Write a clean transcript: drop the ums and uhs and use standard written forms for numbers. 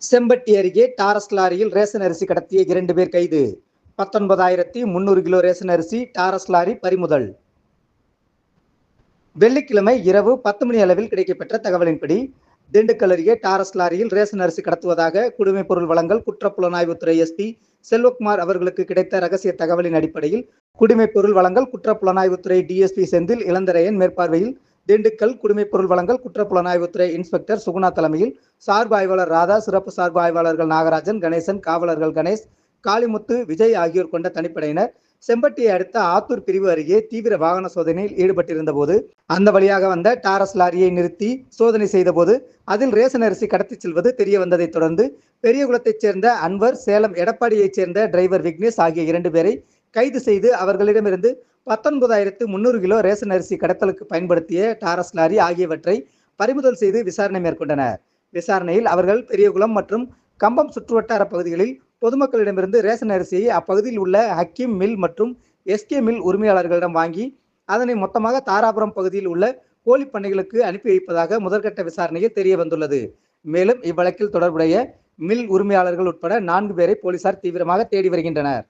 செம்பட்டி அருகே டாரஸ் லாரியில் ரேஷன் அரிசி கடத்திய 2 பேர் கைது. 19,300 கிலோ ரேஷன் அரிசி டாரஸ் லாரி பறிமுதல். வெள்ளிக்கிழமை இரவு 10 மணி அளவில் கிடைக்கப்பெற்ற தகவலின்படி திண்டுக்கல் அருகே டாரஸ் லாரியில் ரேஷன் அரிசி கடத்துவதாக குடிமைப் பொருள் வழங்கல் குற்றப்புலனாய்வுத்துறை எஸ்பி செல்வகுமார் அவர்களுக்கு கிடைத்த ரகசிய தகவலின் அடிப்படையில் குடிமைப் பொருள் வழங்கல் குற்றப்புலனாய்வுத்துறை டிஎஸ்பி செந்தில் இளந்தரையன் மேற்பார்வையில் திண்டுக்கல் குடிமைப் பொருள் வழங்கல் குற்றப்புலனாய்வுத்துறை இன்ஸ்பெக்டர் சுகுணா தலைமையில் சார்பு ஆய்வாளர் ராதா, சிறப்பு சார்பு ஆய்வாளர்கள் நாகராஜன், கணேசன், காவலர்கள் கணேஷ், காளிமுத்து, விஜய் ஆகியோர் கொண்ட தனிப்படையினர் செம்பட்டியை அடுத்த ஆத்தூர் பிரிவு அருகே தீவிர வாகன சோதனையில் ஈடுபட்டிருந்த போது அந்த வழியாக வந்த டாரஸ் லாரியை நிறுத்தி சோதனை செய்த போது அதில் ரேஷன் அரிசி கடத்தி செல்வது தெரிய வந்ததை தொடர்ந்து பெரியகுளத்தைச் சேர்ந்த அன்வர், சேலம் எடப்பாடியைச் சேர்ந்த டிரைவர் விக்னேஷ் ஆகிய 2 பேரை கைது செய்து அவர்களிடமிருந்து 19,300 கிலோ ரேஷன் அரிசி கடத்தலுக்கு பயன்படுத்திய டாரஸ் லாரி ஆகியவற்றை பறிமுதல் செய்து விசாரணை மேற்கொண்டனர். விசாரணையில் அவர்கள் பெரியகுளம் மற்றும் கம்பம் சுற்றுவட்டார பகுதிகளில் பொதுமக்களிடமிருந்து ரேஷன் அரிசியை அப்பகுதியில் உள்ள ஹக்கீம் மில் மற்றும் எஸ்கே மில் உரிமையாளர்களிடம் வாங்கி அதனை மொத்தமாக தாராபுரம் பகுதியில் உள்ள கோழி பண்ணைகளுக்கு அனுப்பி வைப்பதாக முதற்கட்ட விசாரணையில் தெரிய வந்துள்ளது. மேலும் இவ்வழக்கில் தொடர்புடைய மில் உரிமையாளர்கள் உட்பட 4 பேரை போலீசார் தீவிரமாக தேடி வருகின்றனர்.